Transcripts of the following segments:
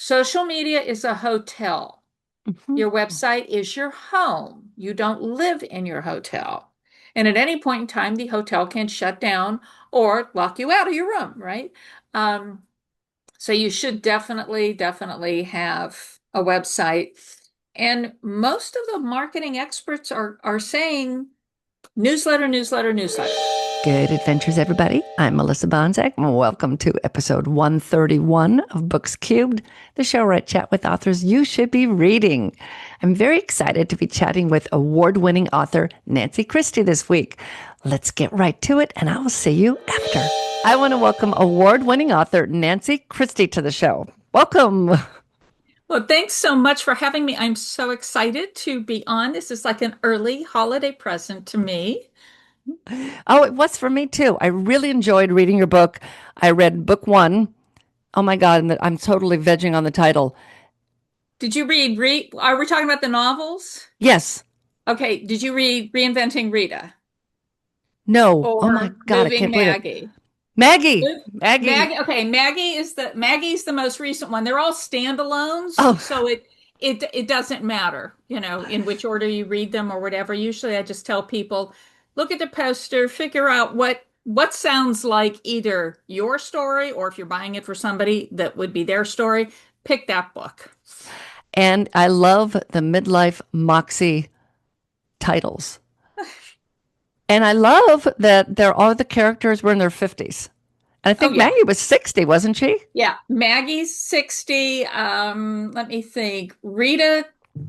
Social media is a hotel. Mhm. Your website is your home. You don't live in your hotel. And at any point in time, the hotel can shut down or lock you out of your room, right? Um, so you should definitely have a website. And most of the marketing experts are saying newsletter, newsletter, newsletter. Good adventures, everybody. I'm Melissa Bonzak. Welcome to episode 131 of Books Cubed, the show where I chat with authors you should be reading. I'm very excited to be chatting with award-winning author Nancy Christie this week. Let's get right to it, and I will see you after. I want to welcome award-winning author Nancy Christie to the show. Welcome. Well, thanks so much for having me. I'm so excited to be on. This is like an early holiday present to me. Oh, it was for me too. I really enjoyed reading your book. I read book one. Oh my God, and I'm totally vegging on the title. Did you read, are we talking about the novels? Yes. Okay, did you read Reinventing Rita No. Oh my or God, I Moving can't believe it. Maggie? Maggie. Move- Maggie. Maggie, okay, Maggie's the most recent one. They're all standalones, Oh, so it doesn't matter, in which order you read them or whatever. Usually I just tell people, look at the poster, figure out what sounds like either your story or if you're buying it for somebody that would be their story, pick that book. and I love the Midlife Moxie titles. And I love that there all the characters were in their 50s. And I Oh think yeah. Maggie was 60, wasn't she? Yeah, Maggie's 60. Let me think. Rita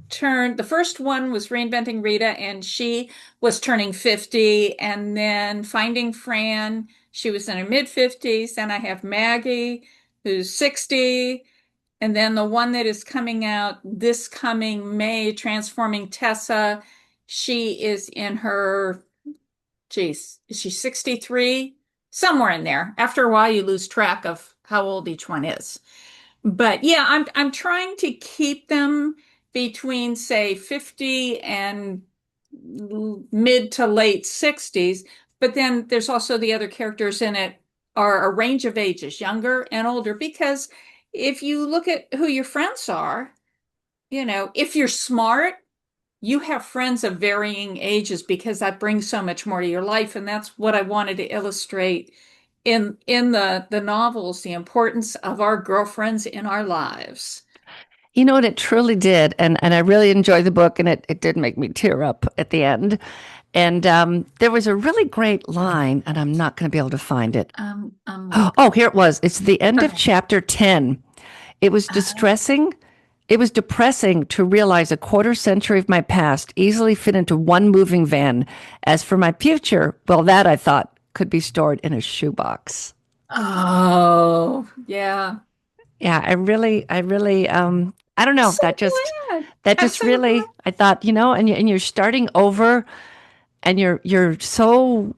turned, the first one was Reinventing Rita, and she was turning 50. And then Finding Fran, she was in her mid 50s. Then I have Maggie, who's 60. And then the one that is coming out this coming May, Transforming Tessa, she is in her, geez, is she 63? Somewhere in there. After a while, you lose track of how old each one is. But yeah, I'm trying to keep them between say 50 and mid to late 60s. But then there's also the other characters in it are a range of ages, younger and older, because if you look at who your friends are, if you're smart, you have friends of varying ages because that brings so much more to your life. And that's what I wanted to illustrate in the novels, the importance of our girlfriends in our lives. You know what? It truly did. And I really enjoyed the book, and it did make me tear up at the end. And there was a really great line, and I'm not going to be able to find it. Oh, here it was. It's the end of Okay. chapter 10. It was Uh, distressing. It was depressing to realize a quarter century of my past easily fit into one moving van. As for my future, well, that I thought could be stored in a shoebox. oh, yeah. Yeah, I don't know. So glad. That I'm just so glad. really, I thought, and you're starting over, and you're so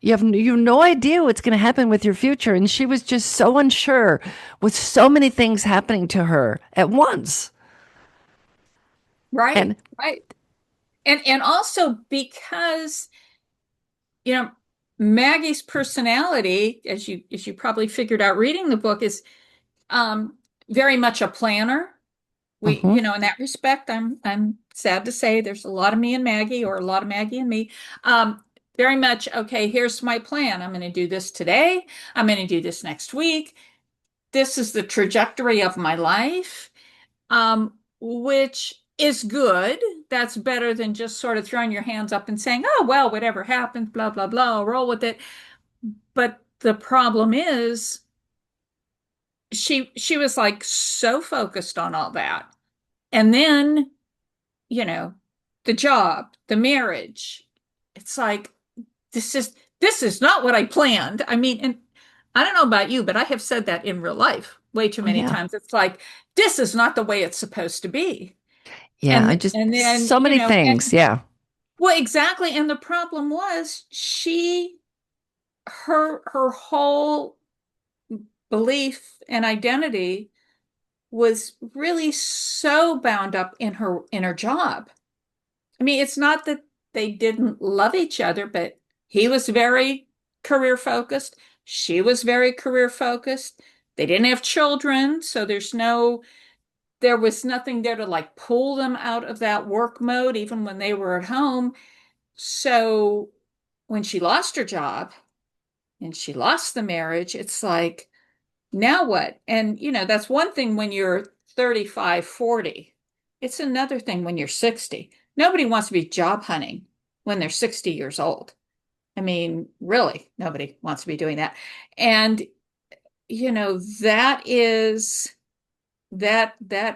you have no idea what's going to happen with your future. And she was just so unsure with so many things happening to her at once. Right, And right. And also because, you know, Maggie's personality, as you probably figured out reading the book, is um very much a planner. mhm. In that respect, I'm sad to say there's a lot of me and Maggie, or a lot of Maggie and me. Very much, okay, here's my plan. I'm going to do this today. I'm going to do this next week. This is the trajectory of my life, which is good. That's better than just sort of throwing your hands up and saying, oh, well, whatever happens, blah, blah, blah, I'll roll with it. But the problem is she was like so focused on all that. And then you know, the job, the marriage. It's like this is not what I planned. I mean, and I don't know about you, but I have said that in real life way too Oh, many yeah. times. It's like this is not the way it's supposed to be. Yeah. I just, And then, so many things. and Yeah. well, exactly. And the problem was her whole belief and identity was really so bound up in her job. I mean, it's not that they didn't love each other, but he was very career focused. She was very career focused. They didn't have children, so there's no there was nothing there to like pull them out of that work mode, even when they were at home. So when she lost her job and she lost the marriage, it's like, now what? And, that's one thing when you're 35, 40. It's another thing when you're 60. Nobody wants to be job hunting when they're 60 years old. I mean, really, nobody wants to be doing that. And, that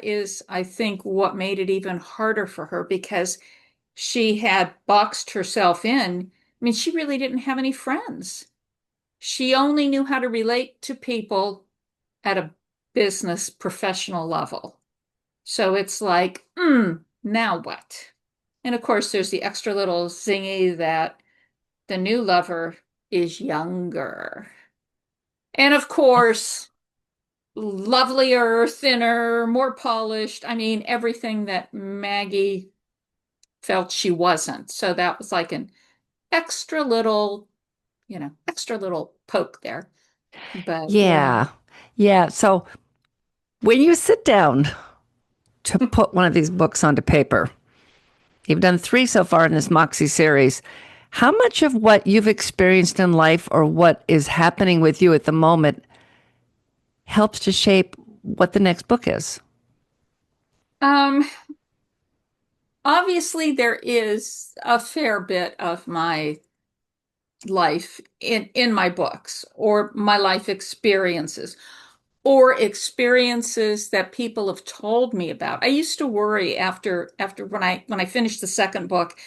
is, I think, what made it even harder for her because she had boxed herself in. I mean, she really didn't have any friends. She only knew how to relate to people at a business professional level. So it's like, now what? And of course, there's the extra little zingy that the new lover is younger. And of course, lovelier, thinner, more polished. I mean, everything that Maggie felt she wasn't. So that was like an extra little, extra little poke there. But yeah. Yeah. Yeah. So when you sit down to put one of these books onto paper, you've done three so far in this Moxie series. How much of what you've experienced in life or what is happening with you at the moment helps to shape what the next book is? Um, Obviously there is a fair bit of my life in my books or my life experiences or experiences that people have told me about. I used to worry after when I finished the second book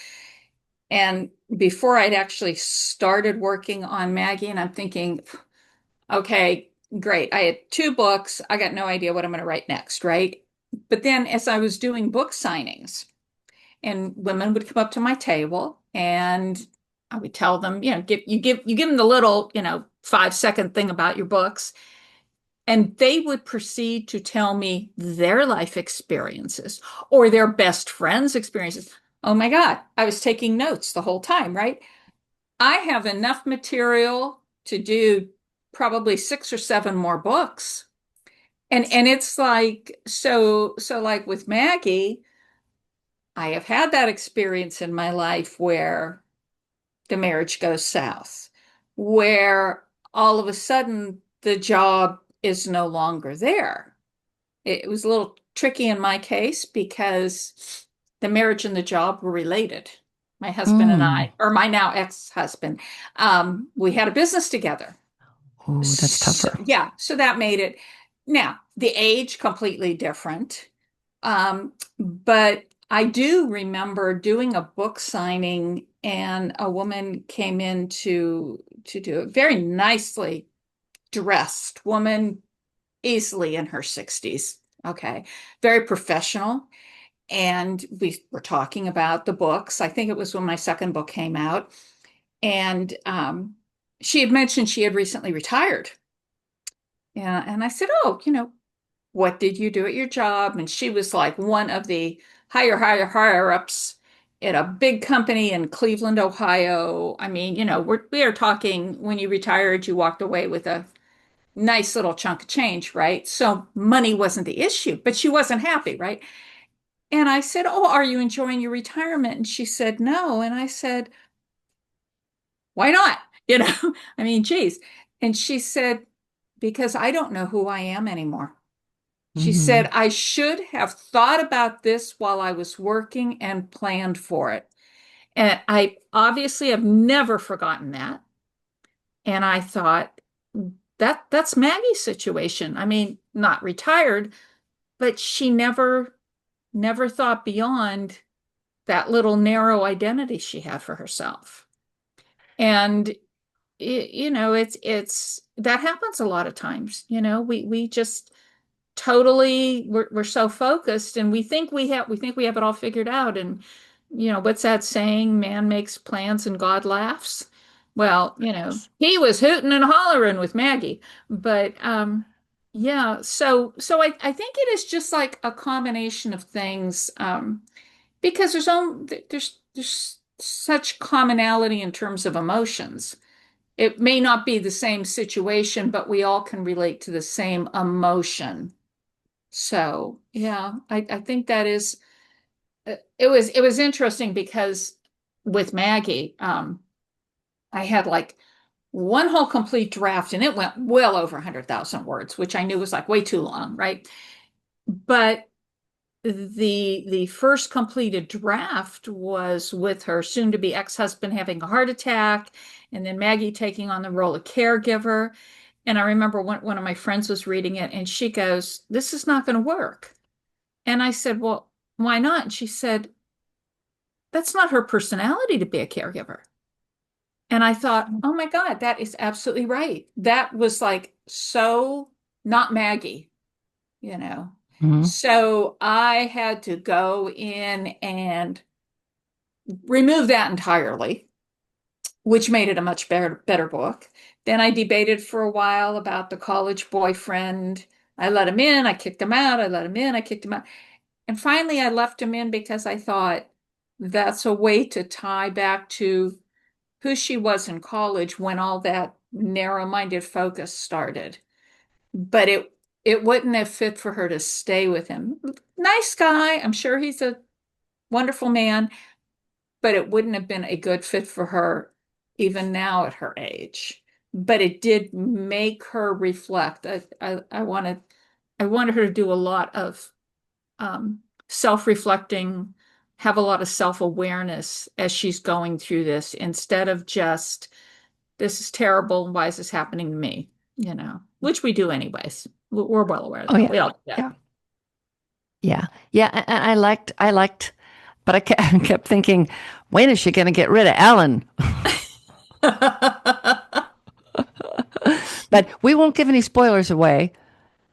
and before I'd actually started working on Maggie, and I'm thinking, okay, great. I had two books. I got no idea what I'm going to write next, right? But then as I was doing book signings, and women would come up to my table and I would tell them, you give them the little, 5-second thing about your books, and they would proceed to tell me their life experiences or their best friends' experiences. Oh my God, I was taking notes the whole time, right? I have enough material to do probably 6 or 7 more books. And it's like so like with Maggie, I have had that experience in my life where the marriage goes south, where all of a sudden the job is no longer there. It was a little tricky in my case because the marriage and the job were related. My husband and Mm. I, or my now ex-husband, we had a business together. Oh, that's So, tougher. yeah, so that made it. Now, the age completely different. But I do remember doing a book signing and a woman came in to do it. Very nicely dressed woman, easily in her 60s. Okay. Very professional. And we were talking about the books. I think it was when my second book came out. And she had mentioned she had recently retired. Yeah. And I said, oh, what did you do at your job? And she was like one of the higher ups at a big company in Cleveland, Ohio. I mean, we are talking when you retired, you walked away with a nice little chunk of change, right? So money wasn't the issue, but she wasn't happy, right? And I said, oh, are you enjoying your retirement? And she said, no. And I said, why not? I mean, geez. And she said, because I don't know who I am anymore. She Mm-hmm. said, I should have thought about this while I was working and planned for it. And I obviously have never forgotten that. And I thought that's Maggie's situation. I mean, not retired, but she never thought beyond that little narrow identity she had for herself. And it's that happens a lot of times. We just totally we're so focused and we think we have it all figured out, and what's that saying, man makes plans and God laughs. Well, he was hooting and hollering with Maggie, but yeah, so I think it is just like a combination of things, because there's such commonality in terms of emotions. It may not be the same situation, but we all can relate to the same emotion. So yeah, I think that is it was interesting because with Maggie, I had like one whole complete draft and it went well over 100,000 words, which I knew was like way too long, right? But the first completed draft was with her soon to be ex-husband having a heart attack, and then Maggie taking on the role of caregiver. And I remember one of my friends was reading it and she goes, "This is not going to work." And I said, "Well, why not?" And she said, "That's not her personality to be a caregiver." And I thought, oh my God, that is absolutely right. That was like so not Maggie, you know. Mhm. So I had to go in and remove that entirely, which made it a much better book. Then I debated for a while about the college boyfriend. I let him in, I kicked him out, I let him in, I kicked him out. And finally I left him in because I thought that's a way to tie back to who she was in college when all that narrow-minded focus started. But it wouldn't have fit for her to stay with him. Nice guy, I'm sure he's a wonderful man, but it wouldn't have been a good fit for her even now at her age. But it did make her reflect. I wanted her to do a lot of um, self-reflecting, have a lot of self-awareness as she's going through this instead of just, this is terrible. Why is this happening to me? Which we do anyways. We're well aware of Oh that. yeah, We all do that. yeah, yeah, yeah. And I liked, but I I kept thinking, when is she going to get rid of Alan? But we won't give any spoilers away.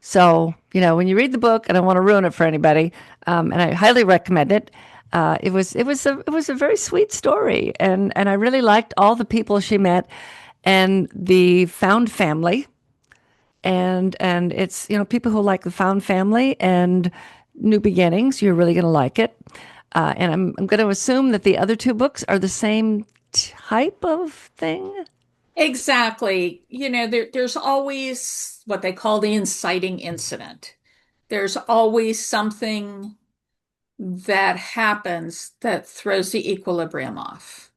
So, when you read the book, I don't want to ruin it for anybody, and I highly recommend it. It was a very sweet story, and I really liked all the people she met, and the found family, and it's people who like the found family and new beginnings. You're really going to like it, and I'm going to assume that the other two books are the same type of thing. Exactly. There's always what they call the inciting incident. There's always something that happens that throws the equilibrium off.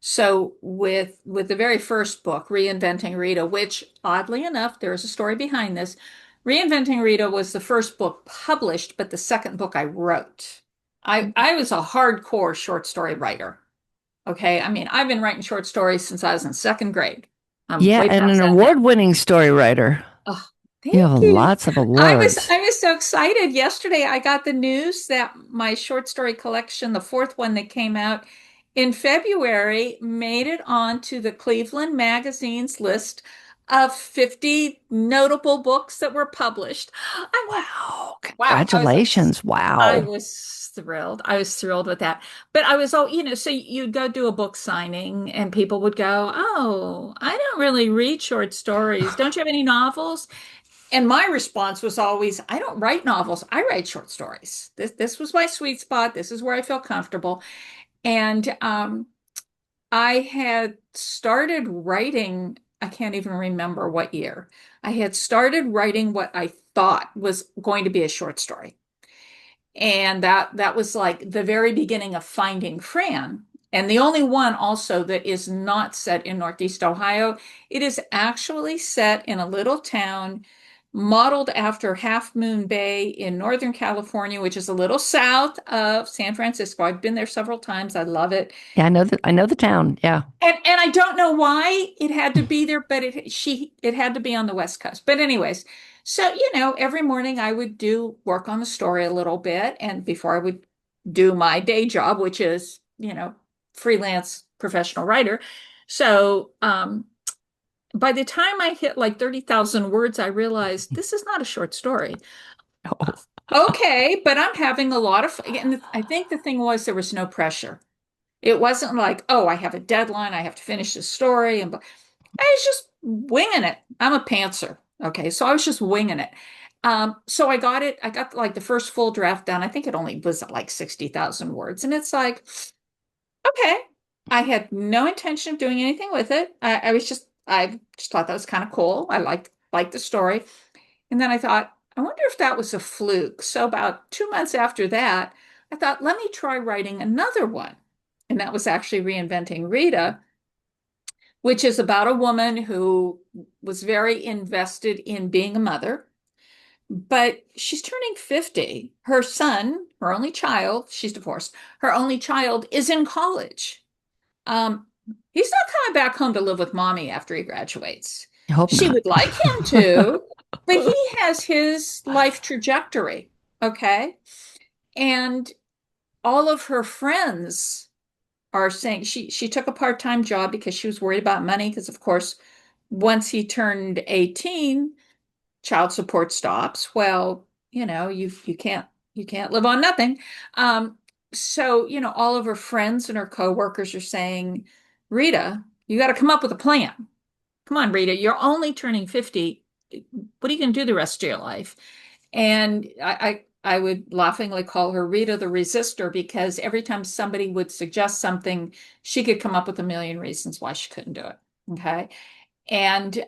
So with the very first book, Reinventing Rita, which oddly enough, there is a story behind this. Reinventing Rita was the first book published, but the second book I wrote. I was a hardcore short story writer. Okay. I mean, I've been writing short stories since I was in second grade. I'm Yeah, way and past an that now. award-winning story writer. Oh, You have thank you. lots of I was awards. I was so excited. Yesterday I got the news that my short story collection, the fourth one that came out in February, made it onto the Cleveland Magazine's list of 50 notable books that were published. I went, Wow. wow. Congratulations. I Wow. was thrilled. I was thrilled with that. But I was, so you'd go do a book signing and people would go, "Oh, I don't really read short stories. Don't you have any novels?" And my response was always, "I don't write novels. I write short stories. This was my sweet spot. This is where I feel comfortable." And I had started writing, I can't even remember what year. I had started writing what I thought was going to be a short story. And that was like the very beginning of Finding Fran. And the only one also that is not set in Northeast Ohio. It is actually set in a little town modeled after Half Moon Bay in Northern California, which is a little south of San Francisco. I've been there several times. I love it. Yeah, I know the town. Yeah. And I don't know why it had to be there, but it had to be on the West Coast. But anyways, so every morning I would do work on the story a little bit, and before I would do my day job, which is freelance professional writer. So by the time I hit like 30,000 words, I realized this is not a short story. Uh, Oh. Okay, but I'm having a lot of fun. And I think the thing was there was no pressure. It wasn't like, oh, I have a deadline, I have to finish this story. And I was just winging it. I'm a pantser. Okay. So I was just winging it. So I got like the first full draft done. I think it only was like 60,000 words. And it's like, okay. I had no intention of doing anything with it. I just thought that was kind of cool. I liked the story. And then I thought, I wonder if that was a fluke. So about 2 months after that, I thought, let me try writing another one. And that was actually Reinventing Rita, which is about a woman who was very invested in being a mother, but she's turning 50. Her son, her only child, she's divorced, her only child is in college. Um, he's not coming back home to live with mommy after he graduates. I hope She not. would like him to, but he has his life trajectory. Okay. And all of her friends are saying she took a part-time job because she was worried about money, because of course, once he turned 18, child support stops. Well, you can't live on nothing. Um, so, all of her friends and her coworkers are saying, Rita, you got to come up with a plan. Come on, Rita, you're only turning 50. What are you going to do the rest of your life? And I would laughingly call her Rita the resistor, because every time somebody would suggest something, she could come up with a million reasons why she couldn't do it. Okay. And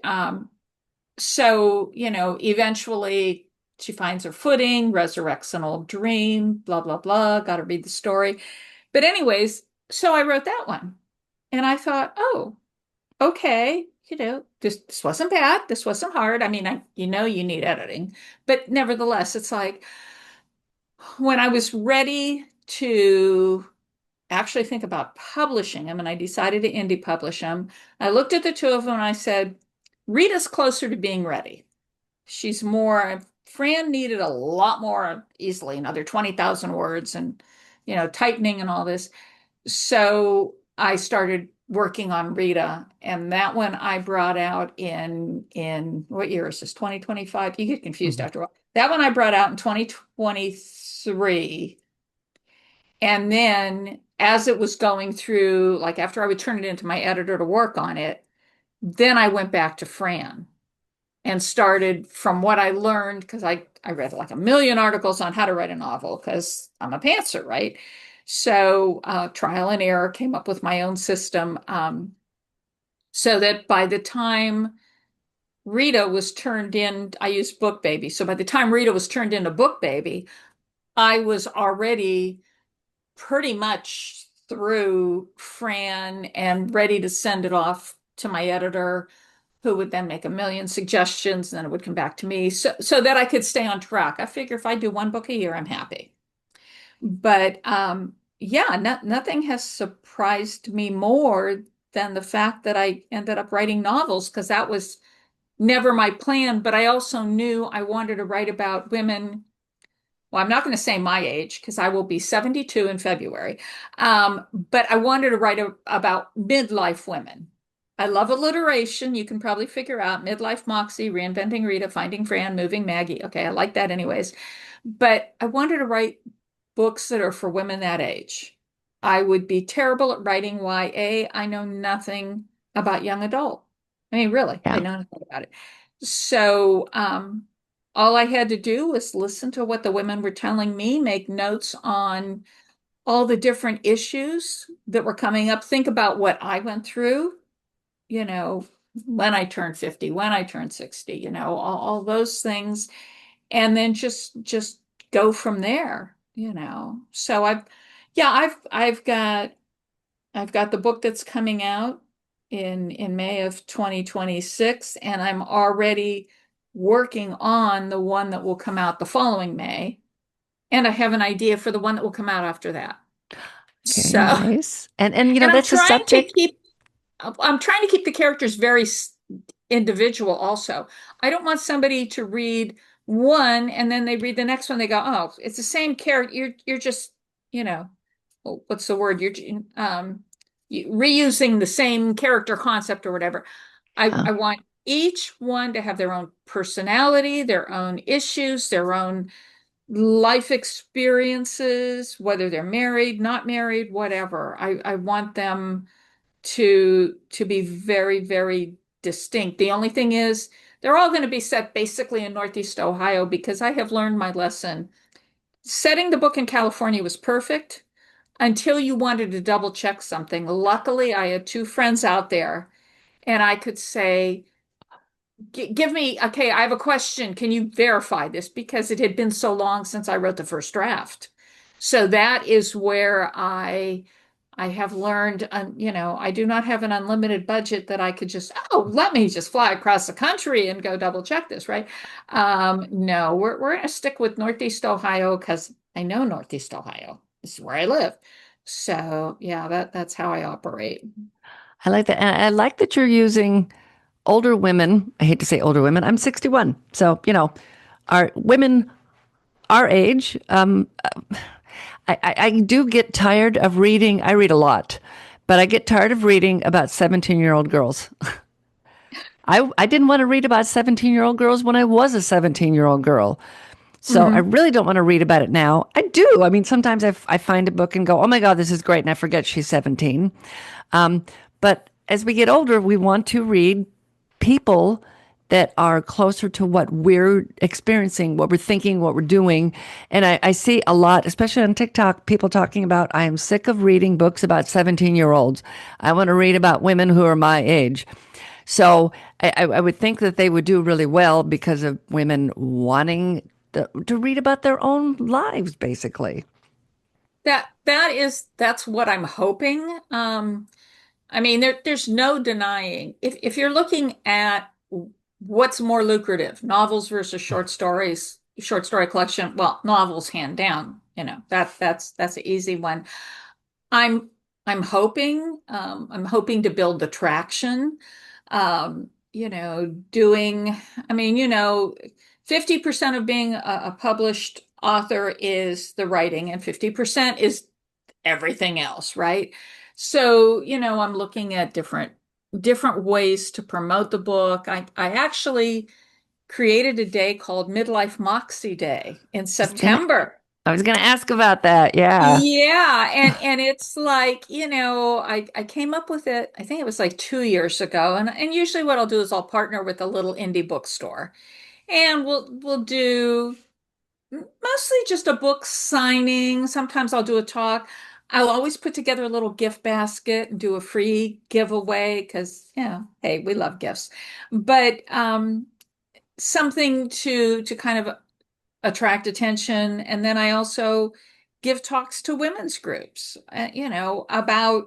so, eventually she finds her footing, resurrects an old dream, blah, blah, blah. Got to read the story. But, anyways, so I wrote that one. And I thought, oh, okay, this wasn't bad. This wasn't hard. I mean, you need editing. But nevertheless, it's like when I was ready to actually think about publishing them and I decided to indie publish them, I looked at the two of them and I said, Rita's closer to being ready. She's more, Fran needed a lot more easily, another 20,000 words and, tightening and all this. So I started working on Rita, and that one I brought out in what year is this? 2025? You get confused Mhm. after a while. That one I brought out in 2023. And then as it was going through, like after I would turn it into my editor to work on it, then I went back to Fran and started from what I learned, because I read like a million articles on how to write a novel because I'm a pantser, right? So trial and error, came up with my own system, so that by the time Rita was turned in, I used Book Baby. So by the time Rita was turned into Book Baby, I was already pretty much through Fran and ready to send it off to my editor, who would then make a million suggestions, and then it would come back to me, so that I could stay on track. I figure if I do one book a year, I'm happy. But yeah, nothing has surprised me more than the fact that I ended up writing novels, because that was never my plan. But I also knew I wanted to write about women. Well, I'm not going to say my age because I will be 72 in February. But I wanted to write about midlife women. I love alliteration. You can probably figure out Midlife Moxie, Reinventing Rita, Finding Fran, Moving Maggie. Okay, I like that anyways. But I wanted to write books that are for women that age. I would be terrible at writing YA. I know nothing about young adult. I mean, really, I Yeah. know nothing about it. So, all I had to do was listen to what the women were telling me, make notes on all the different issues that were coming up, think about what I went through, you know, when I turned 50, when I turned 60, all those things, and then just go from there. So yeah, I've got the book that's coming out in May of 2026, and I'm already working on the one that will come out the following May, and I have an idea for the one that will come out after that. Very So, nice. And and that's a subject. I'm trying to keep the characters very individual also. I don't want somebody to read one and then they read the next one, they go, "Oh, it's the same character. You're just, you know, what's the word? Reusing the same character concept or whatever." Yeah. I want each one to have their own personality, their own issues, their own life experiences, whether they're married, not married, whatever. I want them to be very, very distinct. The only thing is they're all going to be set basically in Northeast Ohio, because I have learned my lesson. Setting the book in California was perfect until you wanted to double check something. Luckily, I had two friends out there, and I could say, Give me, okay, I have a question. Can you verify this? Because it had been so long since I wrote the first draft. So that is where I have learned, I do not have an unlimited budget that I could just, oh, let me just fly across the country and go double check this, right? No, we're going to stick with Northeast Ohio because I know Northeast Ohio. This is where I live. So yeah, that's how I operate. I like that. And I like that you're using older women. I hate to say older women. I'm 61. So, our women our age, I do get tired of reading. I read a lot, but I get tired of reading about 17-year-old girls. I didn't want to read about 17-year-old girls when I was a 17-year-old girl. So I Mhm. really don't want to read about it now. I do. I mean, sometimes I find a book and go, oh my God, this is great. And I forget she's 17. Um, but as we get older, we want to read people that are closer to what we're experiencing, what we're thinking, what we're doing. And I see a lot, especially on TikTok, people talking about, I am sick of reading books about 17-year-olds. I want to read about women who are my age. So I would think that they would do really well because of women wanting to read about their own lives, basically. That's what I'm hoping. I mean, there's no denying if you're looking at what's more lucrative, novels versus short stories, short story collection, well, novels hand down, that's an easy one. I'm I'm hoping to build the traction. Doing, I mean, 50% of being a published author is the writing and 50% is everything else, right? So, I'm looking at different ways to promote the book. I actually created a day called Midlife Moxie Day in I was gonna, September. I was gonna ask about that. Yeah. Yeah, and it's like, I came up with it, I think it was like 2 years ago. And usually what I'll do is I'll partner with a little indie bookstore. And we'll do mostly just a book signing. Sometimes I'll do a talk. I'll always put together a little gift basket and do a free giveaway because, hey, we love gifts. But something to kind of attract attention. And then I also give talks to women's groups, about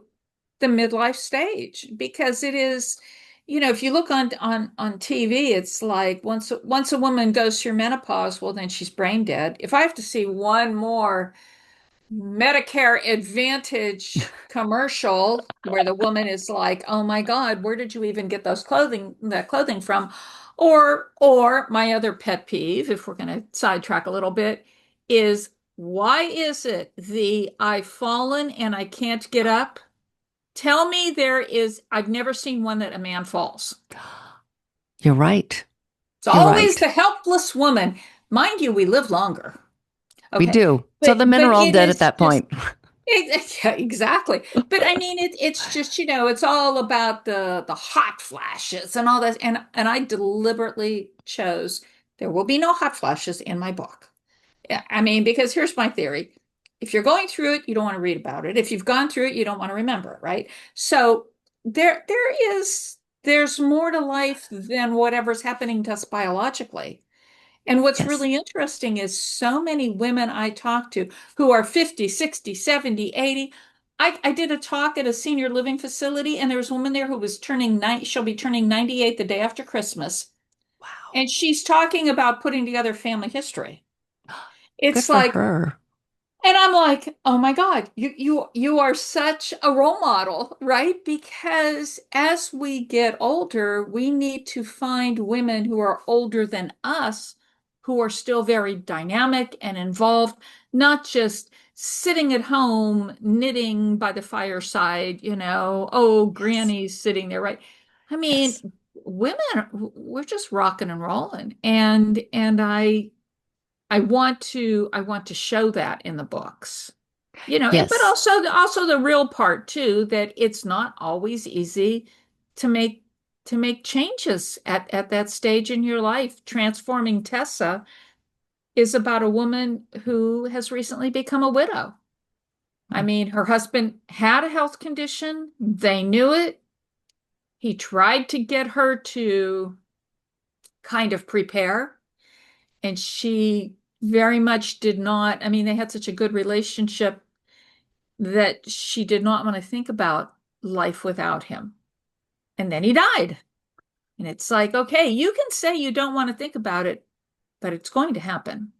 the midlife stage because it is, if you look on TV, it's like once a woman goes through menopause, well, then she's brain dead. If I have to see one more Medicare Advantage commercial where the woman is like, "Oh my God, where did you even get that clothing from?" Or my other pet peeve, if we're going to sidetrack a little bit, is why is it the I've fallen and I can't get up? Tell me I've never seen one that a man falls. You're right. It's You're always right. the helpless woman. Mind you, we live longer. We Okay. do. So But the men but are all it dead at is that just point. yeah, exactly. But I mean it's just, it's all about the hot flashes and all that. And I deliberately chose there will be no hot flashes in my book. Yeah, I mean, because here's my theory. If you're going through it, you don't want to read about it. If you've gone through it, you don't want to remember it, right? So there's more to life than whatever's happening to us biologically. And what's Yes. really interesting is so many women I talk to who are 50, 60, 70, 80. I did a talk at a senior living facility, and there was a woman there who was she'll be turning 98 the day after Christmas. Wow. And she's talking about putting together family history. Good It's for like, her. and I'm like, oh my God, you are such a role model, right? Because as we get older, we need to find women who are older than us, who are still very dynamic and involved, not just sitting at home knitting by the fireside, oh, Yes. granny's sitting there, right? I mean, Yes. women, we're just rocking and rolling. And I want to show that in the books. But Yes. also the real part too, that it's not always easy to make changes at that stage in your life. Transforming Tessa is about a woman who has recently become a widow. I mean, her husband had a health condition. They knew it. He tried to get her to kind of prepare. And she very much did not. I mean, they had such a good relationship that she did not want to think about life without him. And then he died. And it's like, okay, you can say you don't want to think about it, but it's going to happen.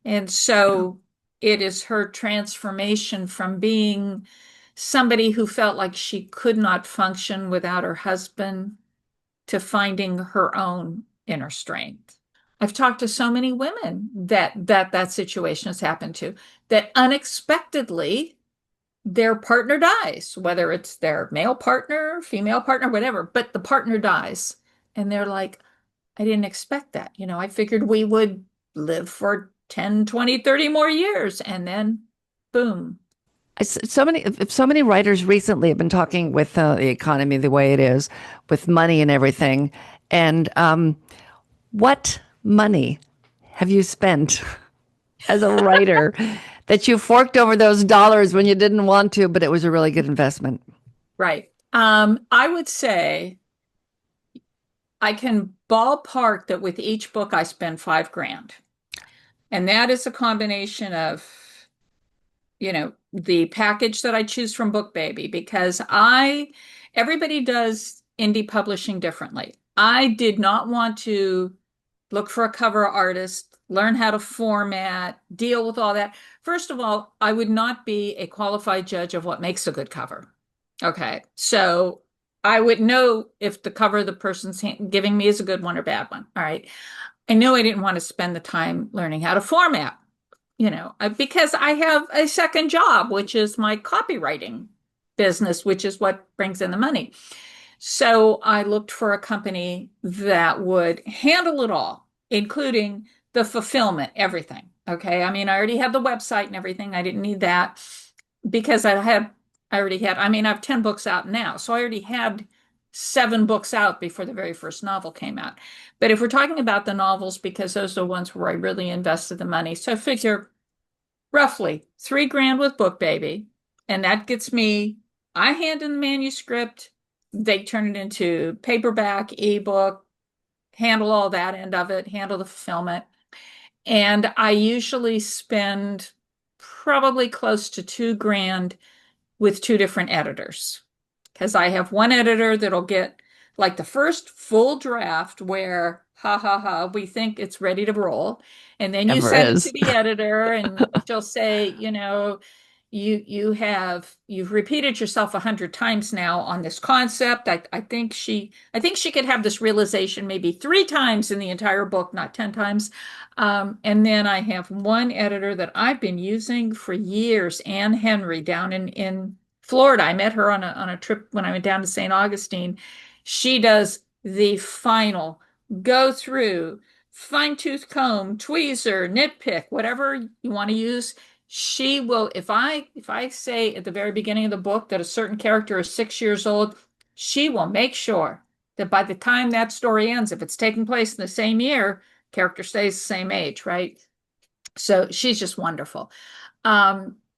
And Yeah. so it is her transformation from being somebody who felt like she could not function without her husband to finding her own inner strength. I've talked to so many women that situation has happened to, that unexpectedly their partner dies, whether it's their male partner, female partner, whatever, but the partner dies. And they're like, I didn't expect that. I figured we would live for 10, 20, 30 more years. And then boom. So many writers recently have been talking with the economy the way it is, with money and everything. And what money have you spent as a writer that you forked over those dollars when you didn't want to, but it was a really good investment? Right. I would say I can ballpark that with each book I spend 5 grand. And that is a combination of, the package that I choose from Book Baby, because everybody does indie publishing differently. I did not want to look for a cover artist, learn how to format, deal with all that. First of all, I would not be a qualified judge of what makes a good cover. Okay. So I would know if the cover the person's giving me is a good one or bad one. All right. I know I didn't want to spend the time learning how to format, because I have a second job, which is my copywriting business, which is what brings in the money. So I looked for a company that would handle it all, including the fulfillment, everything. Okay. I mean, I already had the website and everything. I didn't need that because I have 10 books out now. So I already had 7 books out before the very first novel came out. But if we're talking about the novels, because those are the ones where I really invested the money. So I figure roughly 3 grand with Book Baby. And that gets me, I hand in the manuscript, they turn it into paperback, ebook, handle all that end of it, handle the fulfillment. And I usually spend probably close to 2 grand with 2 different editors. Because I have one editor that'll get like the first full draft where, ha ha ha, we think it's ready to roll. And then you Ever send it to is. the editor and she'll say, you've repeated yourself 100 times now on this concept. I think she could have this realization maybe 3 times in the entire book, not 10 times. And then I have one editor that I've been using for years, Anne Henry, down in Florida. I met her on a trip when I went down to St. Augustine. She does the final go through, fine tooth comb, tweezer, nitpick, whatever you want to use. She will, if I say at the very beginning of the book that a certain character is 6 years old, she will make sure that by the time that story ends, if it's taking place in the same year, character stays the same age, right? So she's just wonderful.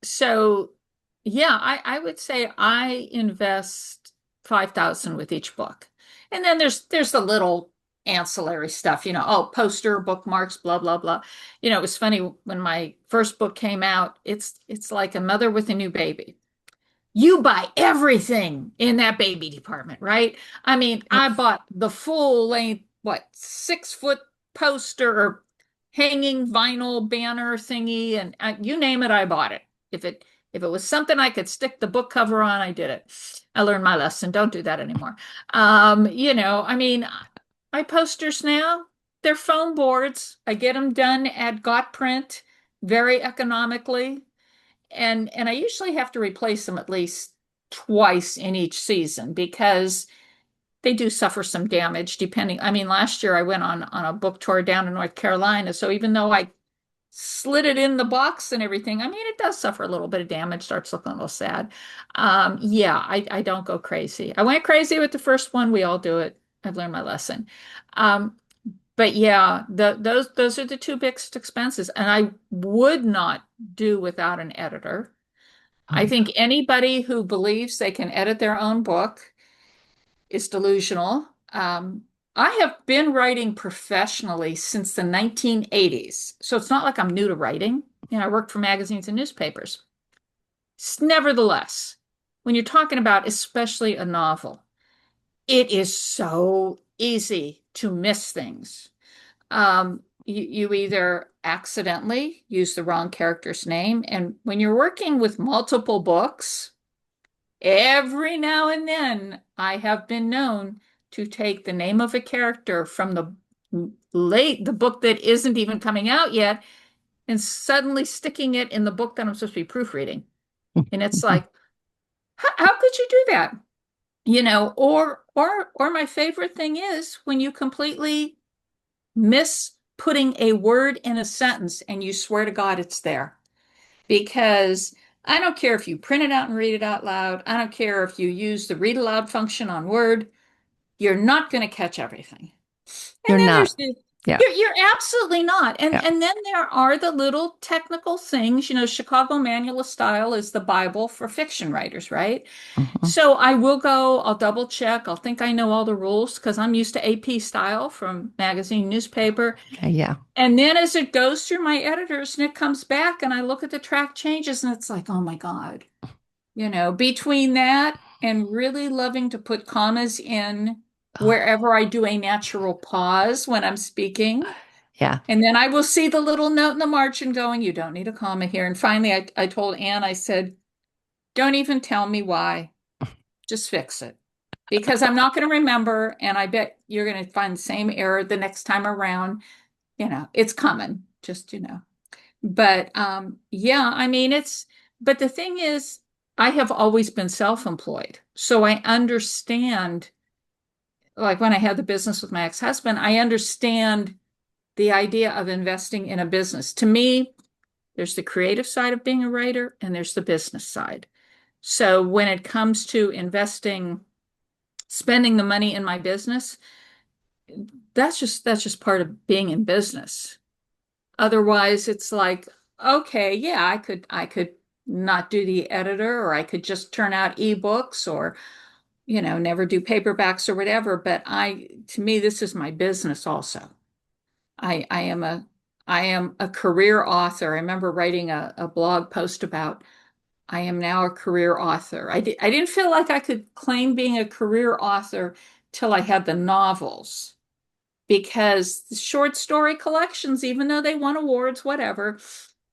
So yeah, I would say I invest 5,000 with each book. And then there's the little ancillary stuff, oh, poster, bookmarks, blah, blah, blah. It was funny when my first book came out, it's like a mother with a new baby. You buy everything in that baby department, right? I mean, Yep. I bought the full length, 6 foot poster or hanging vinyl banner thingy, and you name it, I bought it. If it was something I could stick the book cover on, I did it. I learned my lesson. Don't do that anymore. I mean, my posters now, they're foam boards. I get them done at Got Print very economically. And I usually have to replace them at least twice in each season because they do suffer some damage depending. I mean, last year I went on a book tour down in North Carolina, so even though I slid it in the box and everything, I mean, it does suffer a little bit of damage, starts looking a little sad. Yeah, I don't go crazy. I went crazy with the first one. We all do it. I've learned my lesson. Um, but yeah, those are the two biggest expenses, and I would not do without an editor. I think anybody who believes they can edit their own book is delusional. I have been writing professionally since the 1980s. So it's not like I'm new to writing. I worked for magazines and newspapers. Nevertheless, when you're talking about especially a novel, it is so easy to miss things. You either accidentally use the wrong character's name, and when you're working with multiple books, every now and then I have been known to take the name of a character from the book that isn't even coming out yet, and suddenly sticking it in the book that I'm supposed to be proofreading. And it's like, how could you do that? Or my favorite thing is when you completely miss putting a word in a sentence and you swear to God it's there. Because I don't care if you print it out and read it out loud. I don't care if you use the read aloud function on Word. You're not going to catch everything. And You're then not. there's the Yeah. you're absolutely not. And Yeah. and then there are the little technical things. Chicago Manual of Style is the Bible for fiction writers, right? Mhm. So I will go, I'll double check, I'll think I know all the rules because I'm used to AP style from magazine, newspaper. Okay, yeah. And then as it goes through my editors and it comes back and I look at the track changes and it's like, oh my God. Between that and really loving to put commas in Oh, wherever I do a natural pause when I'm speaking. yeah. And then I will see the little note in the margin going, you don't need a comma here. And finally, I told Anne, I said, don't even tell me why. Just fix it. Because I'm not going to remember. And I bet you're going to find the same error the next time around. It's coming, just. But yeah, I mean, but the thing is, I have always been self-employed. So I understand, like when I had the business with my ex-husband, I understand the idea of investing in a business. To me, there's the creative side of being a writer and there's the business side. So when it comes to investing, spending the money in my business, that's just part of being in business. Otherwise, it's like, okay, yeah, I could not do the editor, or I could just turn out ebooks, or never do paperbacks or whatever. But to me, this is my business also. I am a career author. I remember writing a blog post about I am now a career author. I didn't feel like I could claim being a career author till I had the novels because the short story collections, even though they won awards, whatever,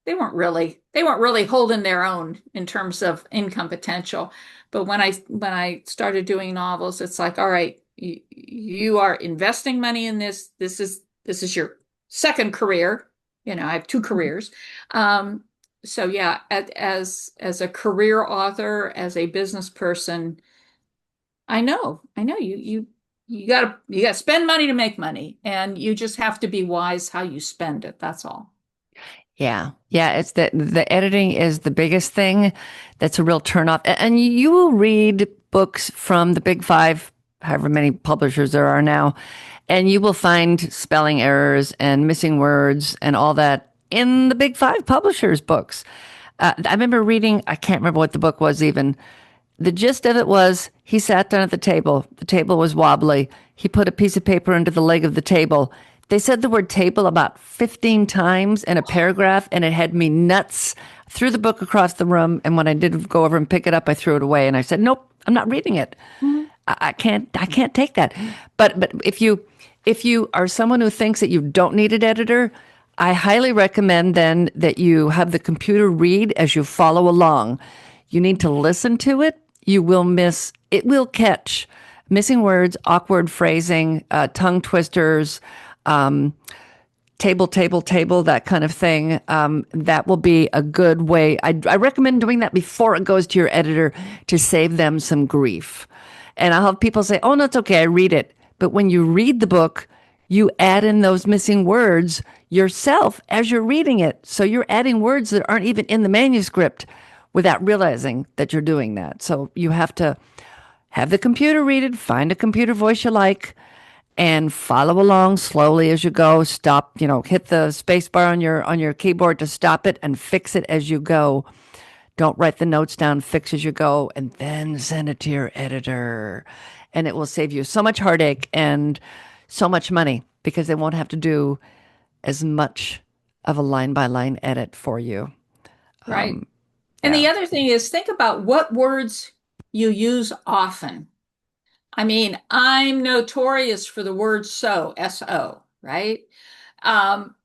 they weren't really holding their own in terms of income potential. But when I started doing novels, it's like, all right, you are investing money in this. This is your second career. I have two careers. Um, so yeah, as a career author, as a business person, I know you gotta spend money to make money, and you just have to be wise how you spend it. That's all. Yeah. Yeah. It's the editing is the biggest thing. That's a real turnoff. And you will read books from the big five, however many publishers there are now, and you will find spelling errors and missing words and all that in the big five publishers' books. I remember reading, I can't remember what the book was even. The gist of it was he sat down at the table. The table was wobbly. He put a piece of paper under the leg of the table. They said the word table about 15 times in a paragraph, and it had me nuts. Threw the book across the room, and when I did go over and pick it up, I threw it away. And I said, "Nope, I'm not reading it. Mhm. I can't take that." But if you are someone who thinks that you don't need an editor, I highly recommend then that you have the computer read as you follow along. You need to listen to it. It will catch missing words, awkward phrasing, tongue twisters, um, table, that kind of thing. That will be a good way. I recommend doing that before it goes to your editor to save them some grief. And I'll have people say, "Oh, no, it's okay. I read it." But when you read the book, you add in those missing words yourself as you're reading it. So you're adding words that aren't even in the manuscript without realizing that you're doing that. So you have to have the computer read it, find a computer voice you like, and follow along slowly as you go. Stop, hit the space bar on your keyboard to stop it and fix it as you go. Don't write the notes down, fix as you go, and then send it to your editor. And it will save you so much heartache and so much money because they won't have to do as much of a line by line edit for you. Right. And Yeah. the other thing is think about what words you use often. I mean, I'm notorious for the word so, S-O, right? Um,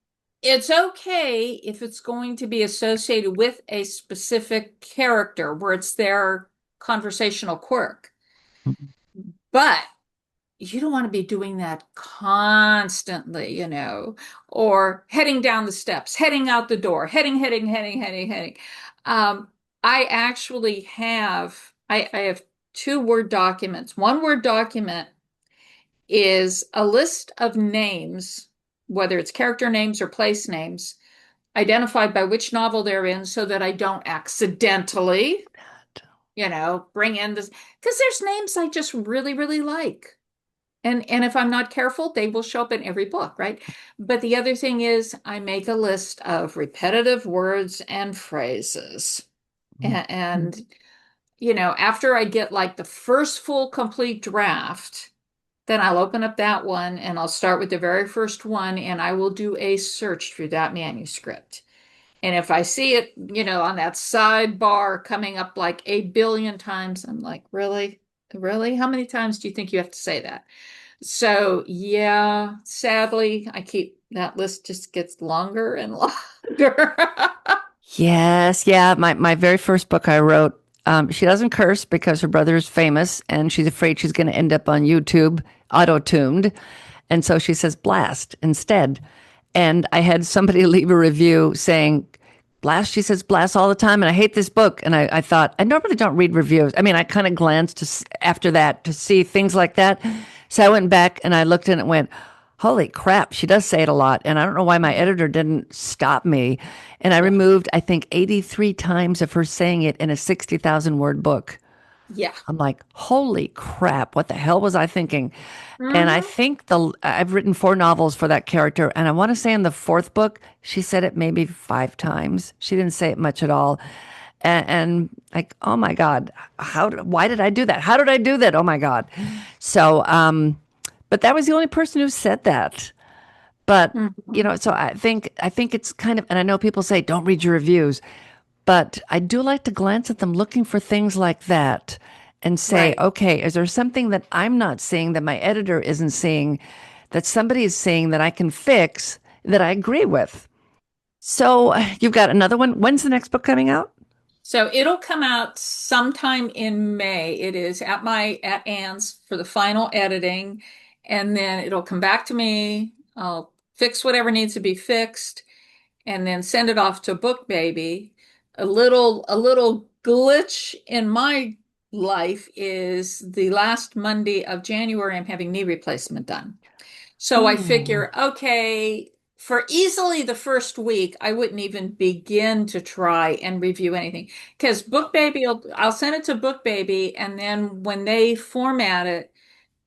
it's okay if it's going to be associated with a specific character where it's their conversational quirk. But you don't want to be doing that constantly, or heading down the steps, heading out the door, heading. Um, I actually I have two Word documents. One Word document is a list of names, whether it's character names or place names, identified by which novel they're in so that I don't accidentally, bring in this, because there's names I just really, really like. And if I'm not careful, they will show up in every book, right? But the other thing is I make a list of repetitive words and phrases. And after I get like the first full complete draft, then I'll open up that one and I'll start with the very first one and I will do a search through that manuscript. And if I see it, on that sidebar coming up like 8 billion times, I'm like, really? Really? How many times do you think you have to say that? So yeah, sadly, I keep that list just gets longer and longer. Yes, yeah. My very first book I wrote, she doesn't curse because her brother is famous and she's afraid she's going to end up on YouTube auto-tuned. And so she says blast instead. And I had somebody leave a review saying, blast, she says blast all the time. And I hate this book. And I thought, I normally don't read reviews. I mean, I kind of glanced after that to see things like that. So I went back and I looked in and went, holy crap, she does say it a lot. And I don't know why my editor didn't stop me. And I Yeah. removed, I think, 83 times of her saying it in a 60,000 word book. Yeah. I'm like, holy crap, what the hell was I thinking? And I Hmm. think I've written 4 novels for that character, and I want to say in the fourth book she said it maybe 5 times. She didn't say it much at all, and like, oh my God, why did I do that? How did I do that? Oh my God. So, but that was the only person who said that. But Hmm. so I think it's kind of, and I know people say don't read your reviews, but I do like to glance at them looking for things like that and say, Right. okay, is there something that I'm not seeing that my editor isn't seeing, that somebody is seeing that I can fix that I agree with? So you've got another one. When's the next book coming out? So it'll come out sometime in May. It is at Ann's for the final editing, and then it'll come back to me. I'll fix whatever needs to be fixed, and then send it off to Book Baby. A little glitch in my life is the last Monday of January, I'm having knee replacement done. So I Ooh. figure, okay, for easily the first week, I wouldn't even begin to try and review anything because I'll send it to Book Baby, and then when they format it,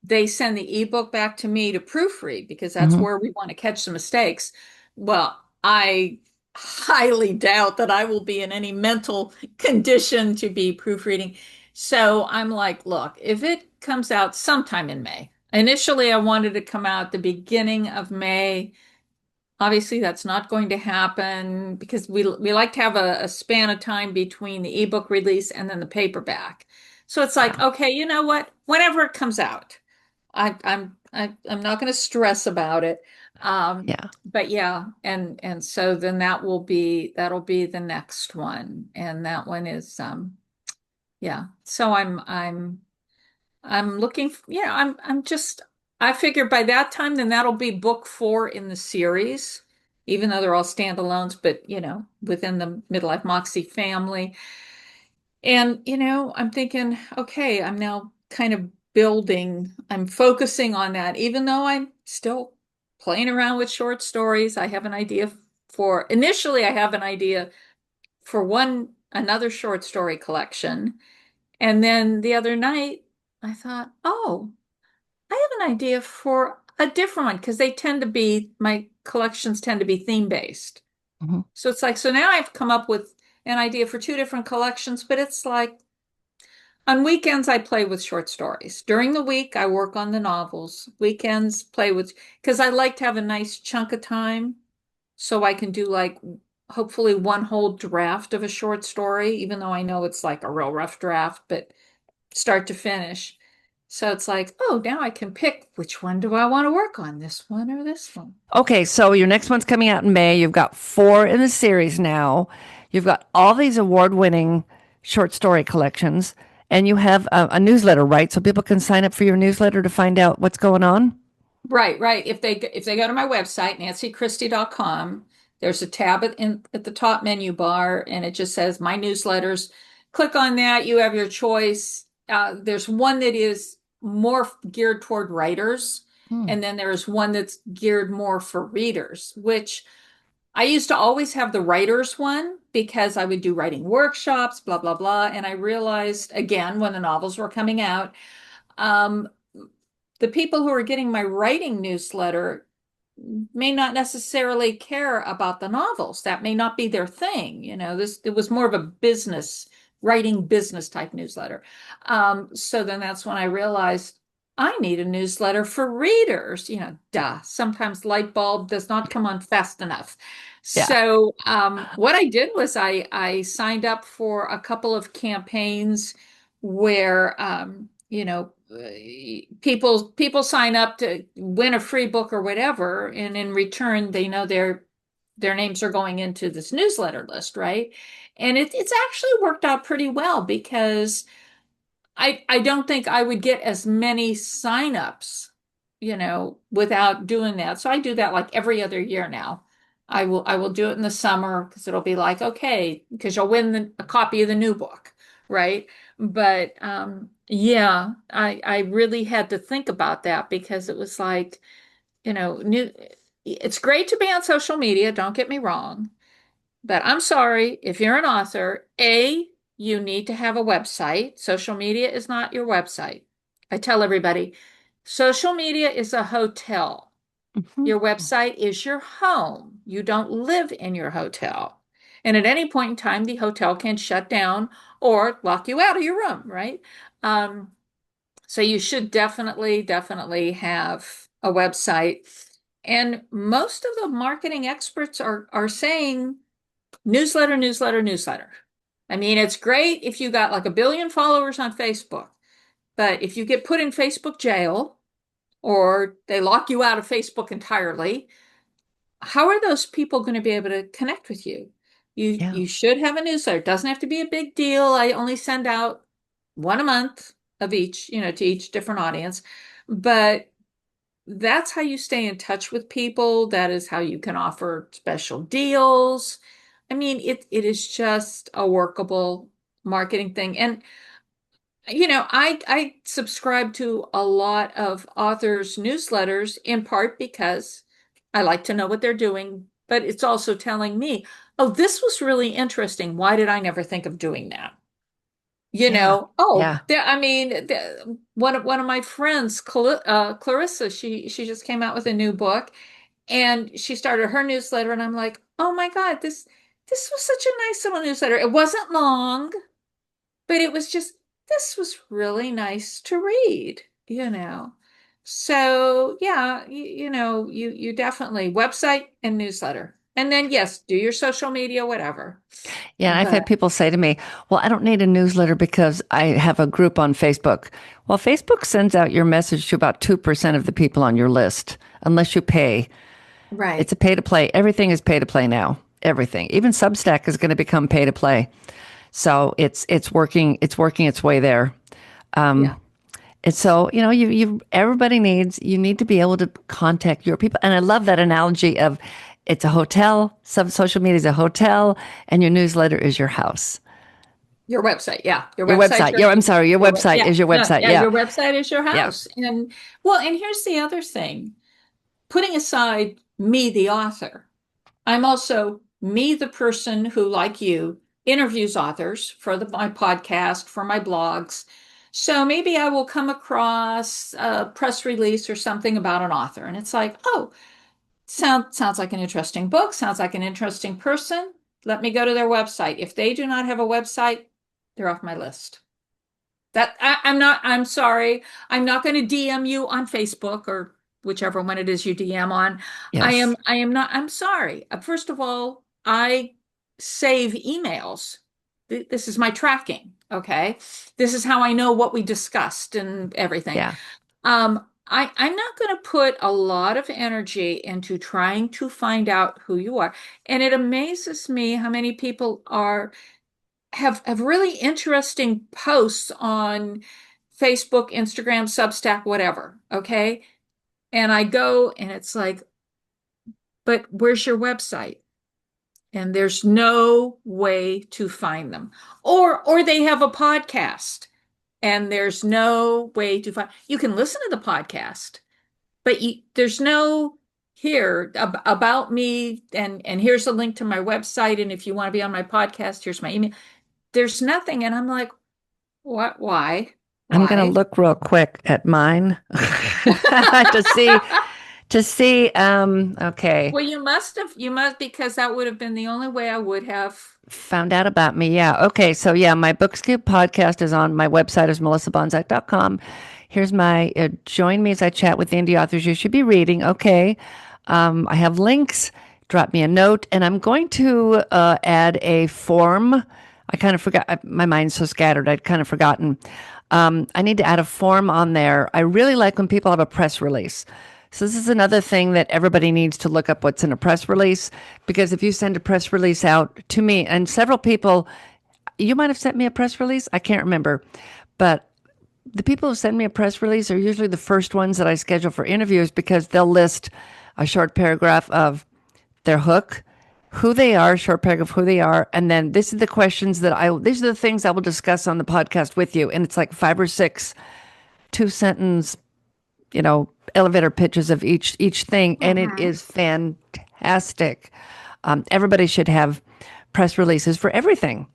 they send the ebook back to me to proofread because that's Hmm. where we want to catch some mistakes. Well, I highly doubt that I will be in any mental condition to be proofreading. So I'm like, look, if it comes out sometime in May, initially I wanted to come out the beginning of May. Obviously, that's not going to happen because we like to have a span of time between the ebook release and then the paperback. So it's like, Yeah. okay, you know what? Whenever it comes out. I'm not going to stress about it. Yeah. But yeah, and so then that'll be the next one, and that one is yeah. So I'm looking. I'm just. I figure by that time, then that'll be book 4 in the series, even though they're all standalones, but within the Midlife Moxie family. And, I'm thinking, okay, I'm now kind of I'm focusing on that, even though I'm still playing around with short stories. Initially, I have an idea for another short story collection. And then the other night, I thought, oh, I have an idea for a different one because my collections tend to be theme based. Hmm. So it's like, so now I've come up with an idea for 2 different collections, but it's like, On weekends, I play with short stories. During the week, I work on the novels. Weekends, play with, because I like to have a nice chunk of time so I can do like hopefully one whole draft of a short story, even though I know it's like a real rough draft, but start to finish. So it's like, oh, now I can pick which one do I want to work on, this one or this one. Okay, so your next one's coming out in May. You've got four in the series now. You've got all these award-winning short story collections, and you have a newsletter, right? So people can sign up for your newsletter to find out what's going on. Right, right. If they go to my website, nancychristie.com, there's a tab at the top menu bar and it just says my newsletters. Click on that, you have your choice. There's one that is more geared toward writers, Hmm. and then there's one that's geared more for readers, which I used to always have the writers one because I would do writing workshops, blah, blah, blah. And I realized again when the novels were coming out, um, the people who are getting my writing newsletter may not necessarily care about the novels. That may not be their thing. It was more of a writing business type newsletter. So then that's when I realized I need a newsletter for readers. Duh. Sometimes light bulb does not come on fast enough. Yeah. So what I did was I signed up for a couple of campaigns where people sign up to win a free book or whatever, and in return they know their names are going into this newsletter list, right? And it's actually worked out pretty well because I don't think I would get as many signups, without doing that. So I do that like every other year now. I will do it in the summer because it'll be like, okay, because you'll win a copy of the new book, right? But yeah, I really had to think about that because it was like, it's great to be on social media, don't get me wrong. But I'm sorry, if you're an author, you need to have a website. Social media is not your website. I tell everybody, social media is a hotel. Mhm. Your website is your home. You don't live in your hotel. And at any point in time, the hotel can shut down or lock you out of your room, right? Um, so you should definitely, definitely have a website. And most of the marketing experts are saying newsletter, newsletter, newsletter. I mean, it's great if you got like a billion followers on Facebook, but if you get put in Facebook jail or they lock you out of Facebook entirely, how are those people going to be able to connect with you? You Yeah. you should have a newsletter. It doesn't have to be a big deal. I only send out one a month of each, to each different audience. But that's how you stay in touch with people. That is how you can offer special deals. I mean, it is just a workable marketing thing. And I subscribe to a lot of authors' newsletters in part because I like to know what they're doing, but it's also telling me, oh, this was really interesting. Why did I never think of doing that? Yeah. Yeah. I mean, one of my friends, Clarissa, she just came out with a new book, and she started her newsletter, and I'm like, oh my God, this was such a nice little newsletter. It wasn't long, but this was really nice to read. So yeah, you definitely website and newsletter. And then yes, do your social media, whatever. Yeah, and I've But had people say to me, "Well, I don't need a newsletter because I have a group on Facebook." Well, Facebook sends out your message to about 2% of the people on your list, unless you pay. It's right. a pay to play. Everything is pay to play now. Everything. Even Substack is going to become pay to play. So it's working its way there. Yeah. And so, you everybody you need to be able to contact your people. And I love that analogy of it's a hotel, some social media is a hotel, and your newsletter is your house. Your website, yeah. Your Your website's website. I'm sorry, your website yeah, is your no, website. yeah, Yeah. your website is your Yeah. house. And here's the other thing. Putting aside me, the author, I'm also me, the person who, like you, interviews authors for my podcast, for my blogs. So maybe I will come across a press release or something about an author, and it's like, oh, sounds like an interesting book, sounds like an interesting person. Let me go to their website. If they do not have a website, they're off my list. I'm sorry. I'm not going to DM you on Facebook or whichever one it is you DM on. Yes. I am not, I'm sorry. First of all, I save emails. This is my tracking. Okay. This is how I know what we discussed and everything. Yeah. I'm not going to put a lot of energy into trying to find out who you are. And it amazes me how many people have really interesting posts on Facebook, Instagram, Substack, whatever. Okay. And I go and it's like, but where's your website? And there's no way to find them. Or they have a podcast and there's no way to find. You can listen to the podcast, but there's no here about me and here's a link to my website and if you want to be on my podcast, here's my email. There's nothing and I'm like, what? Why? I'm going to Why? look real quick at mine to see, okay. Well, you must, because that would have been the only way I would have. Found out about me. Yeah. Okay. So yeah, my Bookscape podcast is on my website is melissabonzak.com. Here's my join me as I chat with indie authors you should be reading. Okay. I have links. Drop me a note, and I'm going to add a form. I kind of forgot. My mind's so scattered. I'd kind of forgotten. I need to add a form on there. I really like when people have a press release. So this is another thing that everybody needs to look up what's in a press release, because if you send a press release out to me and several people, you might have sent me a press release. I can't remember, but the people who send me a press release are usually the first ones that I schedule for interviews because they'll list a short paragraph of their hook, who they are, short paragraph, who they are. And then this is the questions these are the things I will discuss on the podcast with you. And it's like 5 or 6 two-sentence, elevator pitches of each thing, and it Mhm. is fantastic. Everybody should have press releases for everything.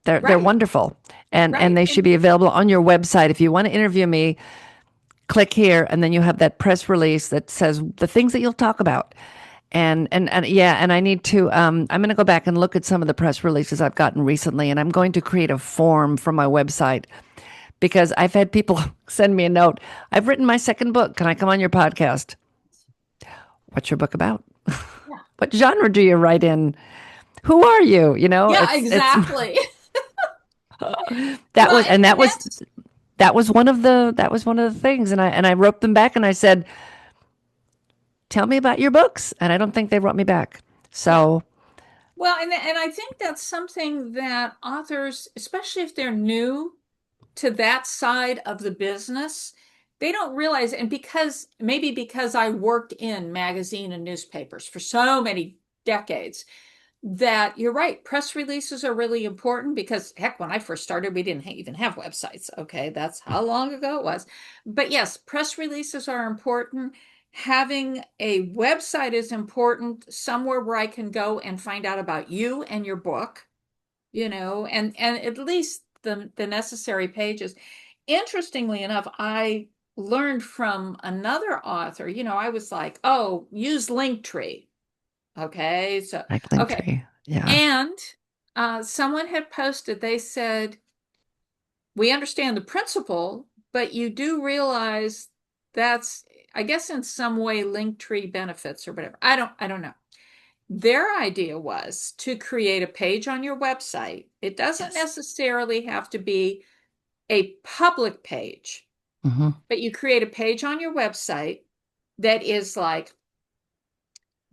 They're Right, wonderful, and right. they should be available on your website. If you want to interview me, click here, and then you have that press release that says the things that you'll talk about. And yeah, and I need to. I'm going to go back and look at some of the press releases I've gotten recently, and I'm going to create a form for my website because I've had people send me a note. I've written my second book. Can I come on your podcast? What's your book about? Yeah, What genre do you write in? Who are you? yeah, It's exactly. that Well, was and and that's that was one of the things, and I wrote them back and I said, tell me about your books, and I don't think they wrote me back. yeah. So Well, and I think that's something that authors, especially if they're new to that side of the business, they don't realize. And because I worked in magazine and newspapers for so many decades, that you're right. Press releases are really important because, heck, when I first started, we didn't even have websites. Okay, that's how long ago it was. But yes, press releases are important. Having a website is important, somewhere where I can go and find out about you and your book, and at least the necessary pages. Interestingly enough, I learned from another author, I was like, oh, use Linktree. Okay, so like okay. Linktree, yeah, And someone had posted, they said, we understand the principle, but you do realize that's, I guess, in some way Linktree benefits or whatever. I don't know. Their idea was to create a page on your website. It doesn't yes, necessarily have to be a public page, hmm but you create a page on your website that is like,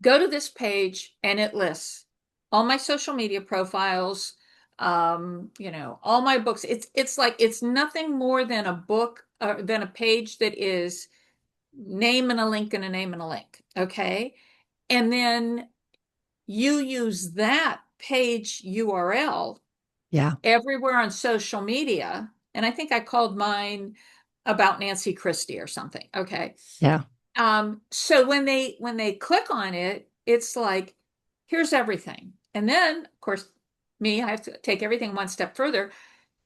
go to this page and it lists all my social media profiles, all my books. It's like it's nothing more than a book, than a page that is name and a link and a name and a link. Okay. And then you use that page URL yeah, everywhere on social media. And I think I called mine about Nancy Christie or something. Okay. yeah, So when they click on it, it's like, here's everything. And then, of course, I have to take everything one step further.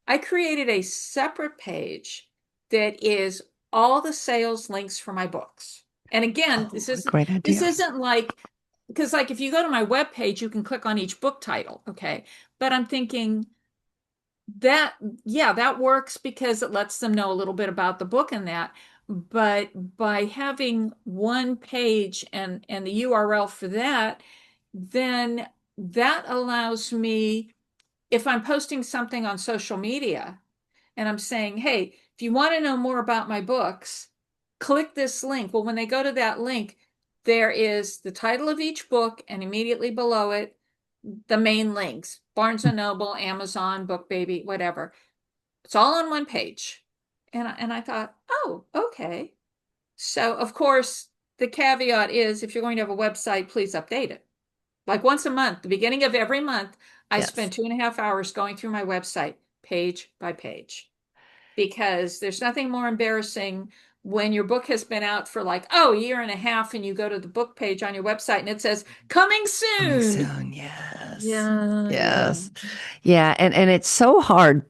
I created a separate page that is all the sales links for my books. And again, oh, this what a isn't great this idea. isn't like, because like if you go to my web page, you can click on each book title, okay? But I'm thinking that, yeah, that works because it lets them know a little bit about the book and that. But by having one page and the URL for that, then that allows me, if I'm posting something on social media and I'm saying, hey, if you want to know more about my books, click this link. Well, when they go to that link, there is the title of each book, and immediately below it, the main links: Barnes and Noble, Amazon, BookBaby, whatever. It's all on one page. And I thought, oh, okay. So, of course, the caveat is if you're going to have a website, please update it. Like once a month, the beginning of every month, I Yes. spend 2.5 hours going through my website page by page, because there's nothing more embarrassing when your book has been out for like, oh, a year and a half, and you go to the book page on your website and it says coming Coming soon. soon. Yes. Yeah, yeah. Yes. Yeah. And it's so hard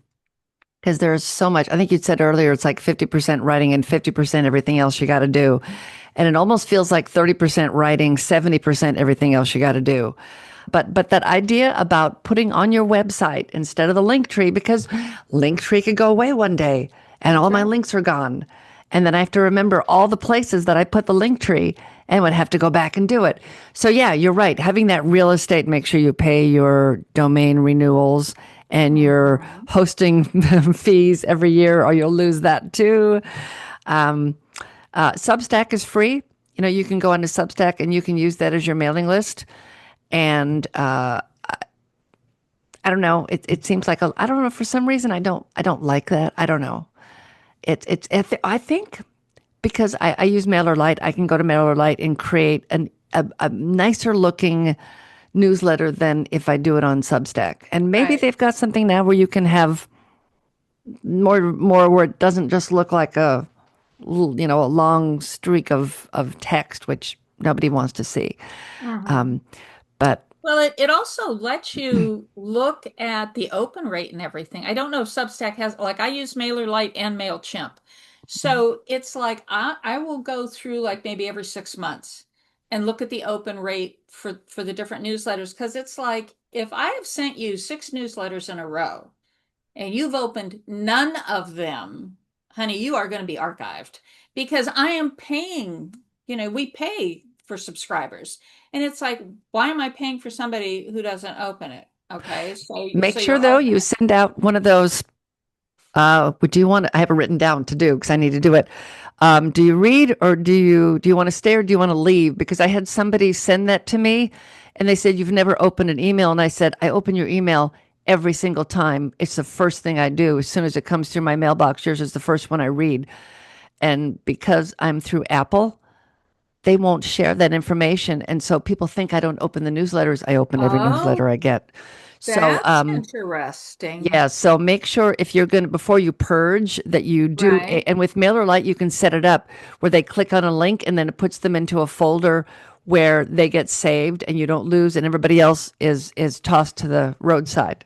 because there's so much. I think you said earlier it's like 50% writing and 50% everything else you got to do. And it almost feels like 30% writing, 70% everything else you got to do. But that idea about putting on your website instead of the link tree, because link tree could go away one day and all That's my right. links are gone. And then I have to remember all the places that I put the link tree and would have to go back and do it. So yeah, you're right. Having that real estate, make sure you pay your domain renewals and your Mhm. hosting fees every year, or you'll lose that too. Um, Substack is free. You know, you can go onto Substack and you can use that as your mailing list. And I don't know. It seems like I don't know. For some reason, I don't like that. I don't know. I think because I use MailerLite, I can go to MailerLite and create a nicer looking newsletter than if I do it on Substack. And maybe Right. they've got something now where you can have more where it doesn't just look like a long streak of text, which nobody wants to see. Mhm. Um, but Well, it also lets you look at the open rate and everything. I don't know if Substack has, like, I use MailerLite and MailChimp. So it's like I will go through like maybe every 6 months and look at the open rate for the different newsletters, because it's like if I have sent you 6 newsletters in a row and you've opened none of them, honey, you are going to be archived, because I am paying, we pay for subscribers. And it's like, why am I paying for somebody who doesn't open it? Okay. So make sure you're though you archived. send out one of those. Would you want? I have it written down to do because I need to do it. Do you read or do you want to stay or do you want to leave? Because I had somebody send that to me, and they said you've never opened an email, and I said I open your email every single time. It's the first thing I do as soon as it comes through my mailbox. Yours is the first one I read, and because I'm through Apple, they won't share that information, and so people think I don't open the newsletters. I open every newsletter Oh, I get. So that's interesting. yeah, so make sure if you're going to, before you purge, that you do, Right. and with MailerLite, you can set it up where they click on a link and then it puts them into a folder where they get saved and you don't lose, and everybody else is tossed to the roadside.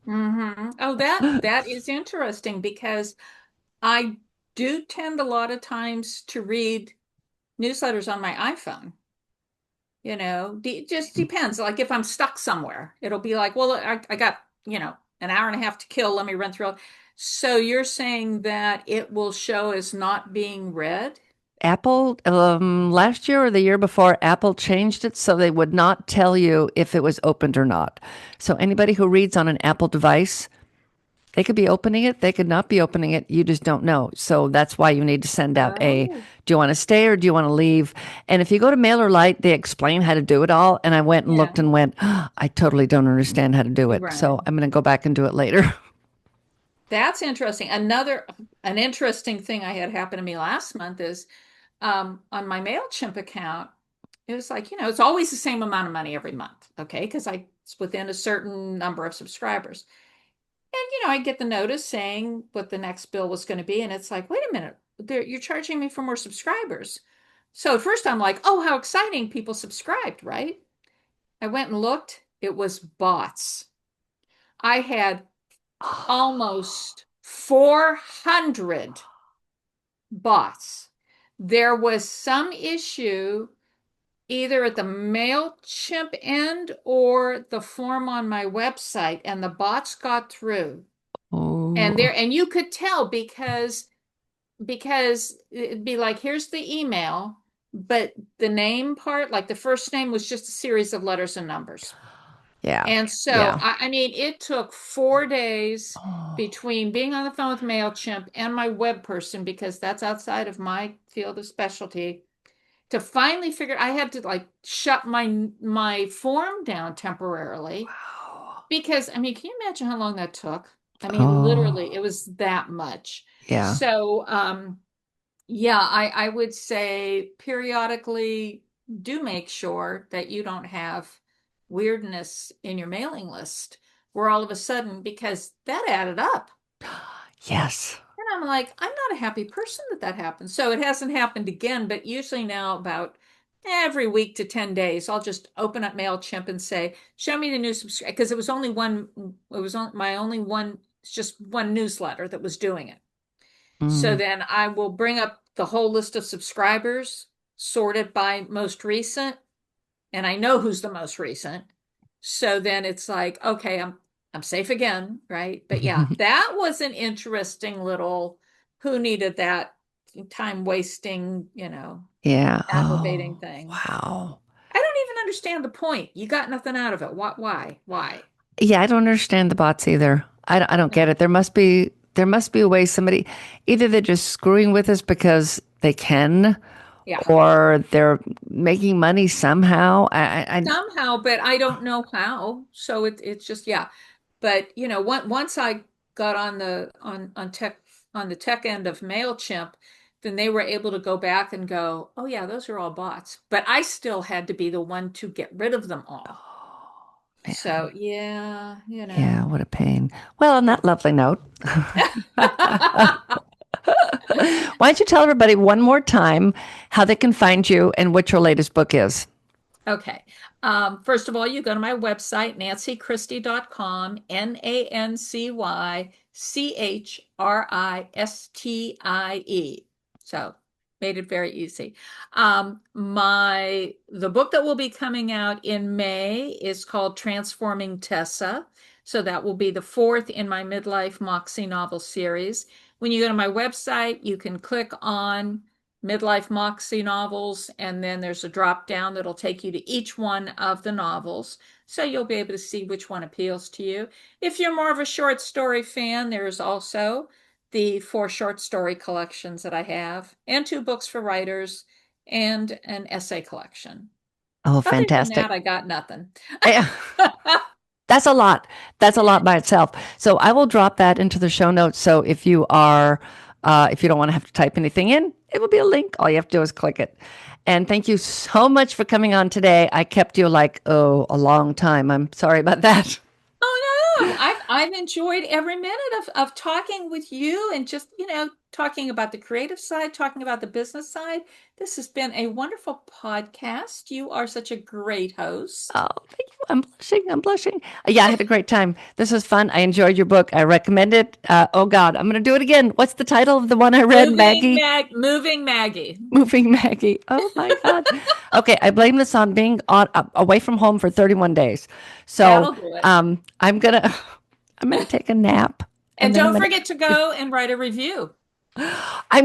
Oh, that is interesting, because I do tend a lot of times to read newsletters on my iPhone. It just depends. Like if I'm stuck somewhere, it'll be like, well, I got, an hour and a half to kill. Let me run through it. So you're saying that it will show as not being read? Apple, last year or the year before, Apple changed it so they would not tell you if it was opened or not. So anybody who reads on an Apple device, they could be opening it, they could not be opening it. You just don't know. So that's why you need to send out Oh, do you want to stay or do you want to leave? And if you go to MailerLite, they explain how to do it all. And I went and yeah, looked and went, oh, I totally don't understand how to do it. right. So I'm going to go back and do it later. That's interesting. An interesting thing I had happen to me last month is, on my MailChimp account, it was like, it's always the same amount of money every month. Okay. Because it's within a certain number of subscribers. And I get the notice saying what the next bill was going to be, and it's like, wait a minute, you're charging me for more subscribers. So at first I'm like, oh, how exciting! People subscribed, right? I went and looked. It was bots. I had almost 400 bots. There was some issue either at the MailChimp end or the form on my website, and the bots got through. Oh, And you could tell because it'd be like, here's the email, but the name part, like the first name was just a series of letters and numbers. yeah. And so, Yeah. I mean, it took 4 days Oh, between being on the phone with MailChimp and my web person, because that's outside of my field of specialty, to finally figure I had to like shut my form down temporarily wow. because I mean, can you imagine how long that took? I mean, literally, it Oh, was that much. yeah. So, yeah, I would say periodically do make sure that you don't have weirdness in your mailing list where all of a sudden, because that added up. Yes. And I'm like, I'm not a happy person that that happened. So it hasn't happened again, but usually now about every week to 10 days, I'll just open up MailChimp and say, show me the new subscribe, because it was only one, it was on my only one, it's just one newsletter that was doing it. So Mm. then I will bring up the whole list of subscribers, sorted by most recent, and I know who's the most recent. So then it's like, okay, I'm safe again, right? But yeah, that was an interesting little who needed that time wasting, Yeah. aggravating Oh, thing. wow. I don't even understand the point. You got nothing out of it. What, why? Why? Yeah, I don't understand the bots either. I don't get No. it. There must be a way somebody either they're just screwing with us because they can, Yeah. or they're making money somehow. Somehow, but I don't know how. So it's just, yeah. But once I got on the tech end of MailChimp, then they were able to go back and go, oh yeah, those are all bots. But I still had to be the one to get rid of them all. Man, So yeah, yeah, what a pain. Well, on yeah. that lovely note, why don't you tell everybody one more time how they can find you and what your latest book is? Okay. First of all, you go to my website, nancychristie.com, NancyChristie. So made it very easy. The book that will be coming out in May is called Transforming Tessa. So that will be the fourth in my Midlife Moxie novel series. When you go to my website, you can click on Midlife Moxie novels, and then there's a drop down that'll take you to each one of the novels. So you'll be able to see which one appeals to you. If you're more of a short story fan, there's also the 4 short story collections that I have, and 2 books for writers, and an essay collection. Oh, Other than that, fantastic. I got nothing. Yeah. That's a lot. That's a lot by itself. So I will drop that into the show notes. So if you don't want to have to type anything in, it will be a link. All you have to do is click it. And thank you so much for coming on today. I kept you like, oh, a long time. I'm sorry about that. Oh no, I've enjoyed every minute of talking with you and just, talking about the creative side, talking about the business side. This has been a wonderful podcast. You are such a great host. Oh, thank you. I'm blushing. I'm blushing. Yeah, I had a great time. This was fun. I enjoyed your book. I recommend it. Oh God, I'm going to do it again. What's the title of the one I read, Maggie? Moving Maggie. Moving Maggie. Oh my God. Okay, I blame this on being away from home for 31 days. So That'll do it. I'm gonna I'm gonna take a nap, And and then don't forget to go and write a review. I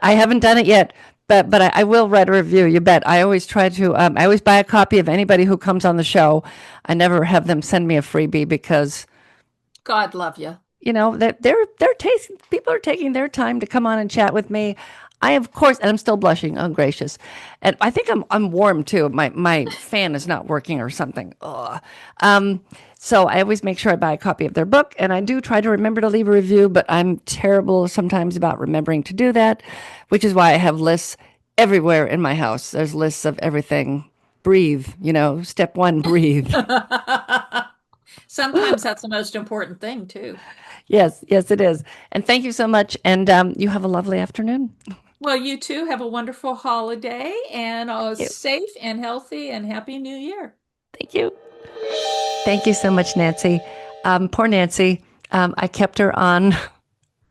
haven't done it yet, but I will write a review. You bet. I always try to. I always buy a copy of anybody who comes on the show. I never have them send me a freebie because God love you. they're taking people are taking their time to come on and chat with me. I of course, and I'm still blushing. Oh gracious, and I think I'm warm too. My fan is not working or something. Ugh. Um, so I always make sure I buy a copy of their book, and I do try to remember to leave a review. But I'm terrible sometimes about remembering to do that, which is why I have lists everywhere in my house. There's lists of everything. Breathe. Step one, breathe. Sometimes that's the most important thing too. Yes, yes, it is. And thank you so much. And you have a lovely afternoon. Well, you too have a wonderful holiday and a Thank you. safe and healthy and happy new year. Thank you. Thank you so much, Nancy. Poor Nancy. I kept her on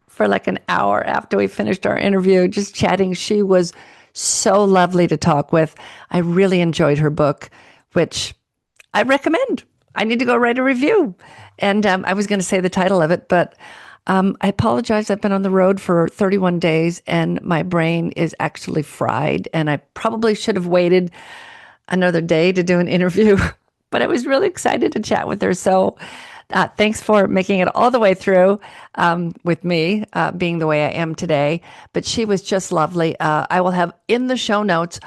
for like an hour after we finished our interview, just chatting. She was so lovely to talk with. I really enjoyed her book, which I recommend. I need to go write a review. And I was going to say the title of it, but I apologize. I've been on the road for 31 days and my brain is actually fried. And I probably should have waited another day to do an interview, but I was really excited to chat with her. So thanks for making it all the way through with me being the way I am today. But she was just lovely. I will have in the show notes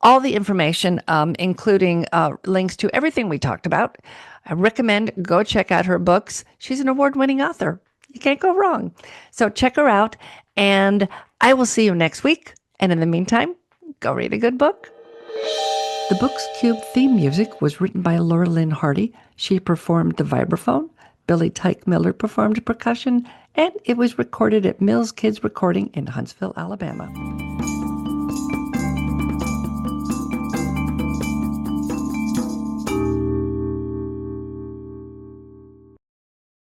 all the information, including links to everything we talked about. I recommend go check out her books. She's an award-winning author. You can't go wrong. So check her out, and I will see you next week. And in the meantime, go read a good book. The Books Cube theme music was written by Laura Lynn Hardy. She performed the vibraphone. Billy Tyke Miller performed percussion, and it was recorded at Mills Kids Recording in Huntsville, Alabama.